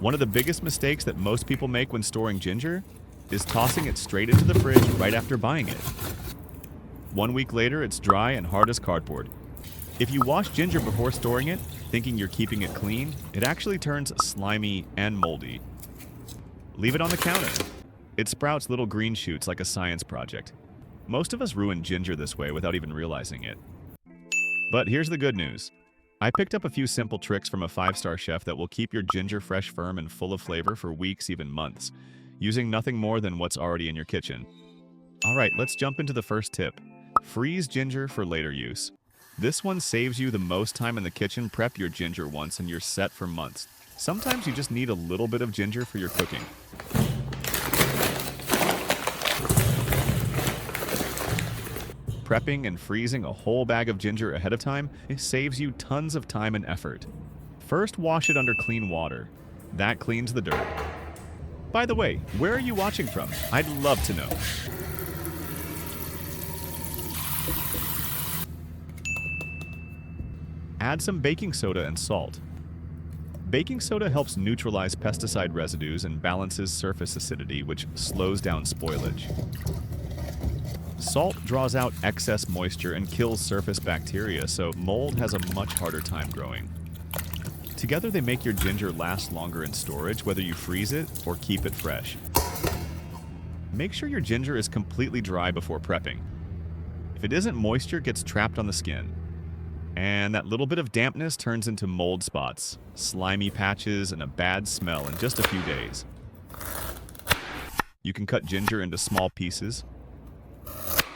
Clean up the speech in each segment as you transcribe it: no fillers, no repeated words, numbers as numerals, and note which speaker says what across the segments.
Speaker 1: One of the biggest mistakes that most people make when storing ginger is tossing it straight into the fridge right after buying it. 1 week later, it's dry and hard as cardboard. If you wash ginger before storing it, thinking you're keeping it clean, it actually turns slimy and moldy. Leave it on the counter. It sprouts little green shoots like a science project. Most of us ruin ginger this way without even realizing it. But here's the good news. I picked up a few simple tricks from a 5-star chef that will keep your ginger fresh, firm, and full of flavor for weeks, even months, using nothing more than what's already in your kitchen. Alright, let's jump into the first tip. Freeze ginger for later use. This one saves you the most time in the kitchen. Prep your ginger once and you're set for months. Sometimes you just need a little bit of ginger for your cooking. Prepping and freezing a whole bag of ginger ahead of time, it saves you tons of time and effort. First, wash it under clean water. That cleans the dirt. By the way, where are you watching from? I'd love to know. Add some baking soda and salt. Baking soda helps neutralize pesticide residues and balances surface acidity, which slows down spoilage. Salt draws out excess moisture and kills surface bacteria, so mold has a much harder time growing. Together, they make your ginger last longer in storage, whether you freeze it or keep it fresh. Make sure your ginger is completely dry before prepping. If it isn't, moisture gets trapped on the skin. And that little bit of dampness turns into mold spots, slimy patches, and a bad smell in just a few days. You can cut ginger into small pieces,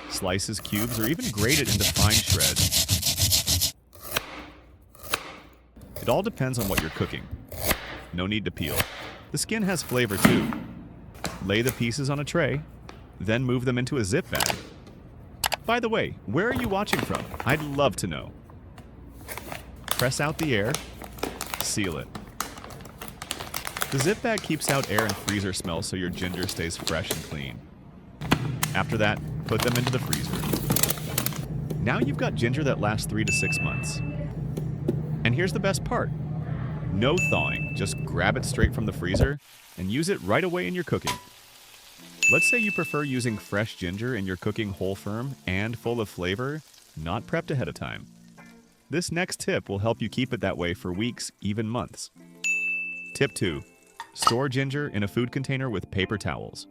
Speaker 1: slices, cubes, or even grate it into fine shreds. It all depends on what you're cooking. No need to peel. The skin has flavor too. Lay the pieces on a tray, then move them into a zip bag. By the way, where are you watching from? I'd love to know. Press out the air, seal it. The zip bag keeps out air and freezer smell so your ginger stays fresh and clean. After that, put them into the freezer. Now you've got ginger that lasts 3 to 6 months. And here's the best part. No thawing, just grab it straight from the freezer and use it right away in your cooking. Let's say you prefer using fresh ginger and you're cooking whole, firm, and full of flavor, not prepped ahead of time. This next tip will help you keep it that way for weeks, even months. Tip 2. Store ginger in a food container with paper towels.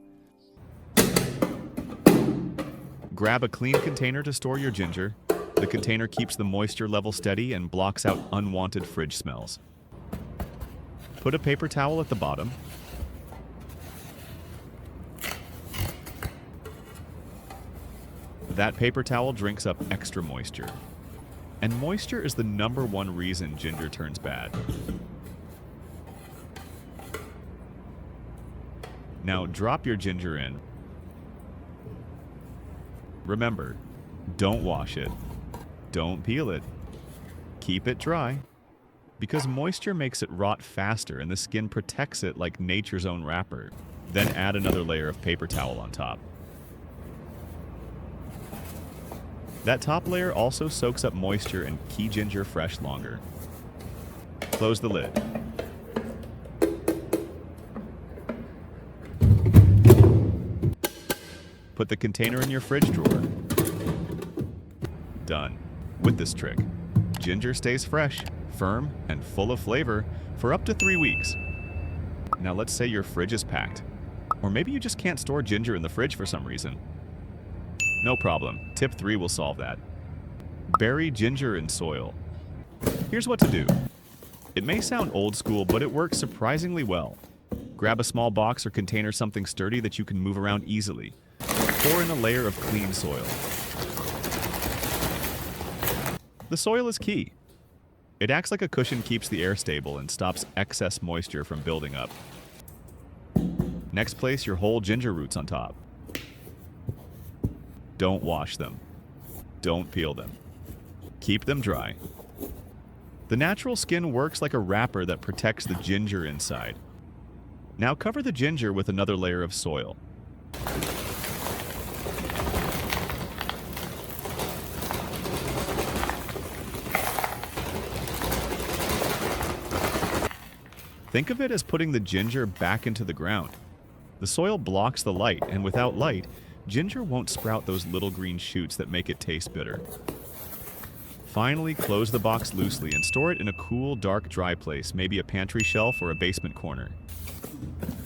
Speaker 1: Grab a clean container to store your ginger. The container keeps the moisture level steady and blocks out unwanted fridge smells. Put a paper towel at the bottom. That paper towel drinks up extra moisture. And moisture is the #1 reason ginger turns bad. Now drop your ginger in. Remember, don't wash it. Don't peel it. Keep it dry. Because moisture makes it rot faster and the skin protects it like nature's own wrapper. Then add another layer of paper towel on top. That top layer also soaks up moisture and keeps ginger fresh longer. Close the lid. Put the container in your fridge drawer. Done. With this trick, ginger stays fresh, firm, and full of flavor for up to 3 weeks. Now let's say your fridge is packed. Or maybe you just can't store ginger in the fridge for some reason. No problem. Tip 3 will solve that. Bury ginger in soil. Here's what to do. It may sound old school, but it works surprisingly well. Grab a small box or container, something sturdy that you can move around easily. Pour in a layer of clean soil. The soil is key. It acts like a cushion, keeps the air stable, and stops excess moisture from building up. Next, place your whole ginger roots on top. Don't wash them. Don't peel them. Keep them dry. The natural skin works like a wrapper that protects the ginger inside. Now cover the ginger with another layer of soil. Think of it as putting the ginger back into the ground. The soil blocks the light, and without light, ginger won't sprout those little green shoots that make it taste bitter. Finally, close the box loosely and store it in a cool, dark, dry place, maybe a pantry shelf or a basement corner.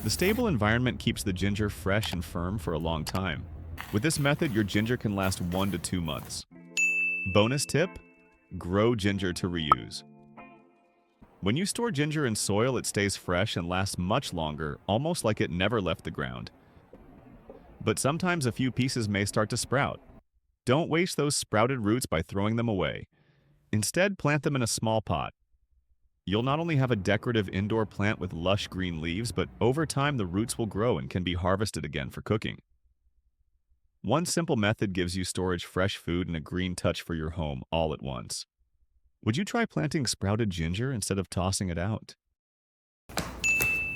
Speaker 1: The stable environment keeps the ginger fresh and firm for a long time. With this method, your ginger can last 1 to 2 months. Bonus tip: grow ginger to reuse. When you store ginger in soil, it stays fresh and lasts much longer, almost like it never left the ground. But sometimes a few pieces may start to sprout. Don't waste those sprouted roots by throwing them away. Instead, plant them in a small pot. You'll not only have a decorative indoor plant with lush green leaves, but over time the roots will grow and can be harvested again for cooking. One simple method gives you storage fresh food and a green touch for your home all at once. Would you try planting sprouted ginger instead of tossing it out?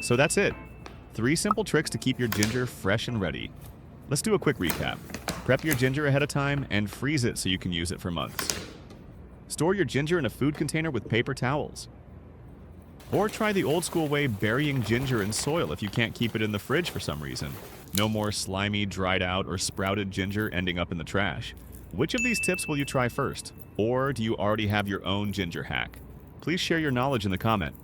Speaker 1: So that's it. 3 simple tricks to keep your ginger fresh and ready. Let's do a quick recap. Prep your ginger ahead of time and freeze it so you can use it for months. Store your ginger in a food container with paper towels. Or try the old school way, burying ginger in soil if you can't keep it in the fridge for some reason. No more slimy, dried out, or sprouted ginger ending up in the trash. Which of these tips will you try first? Or do you already have your own ginger hack? Please share your knowledge in the comment.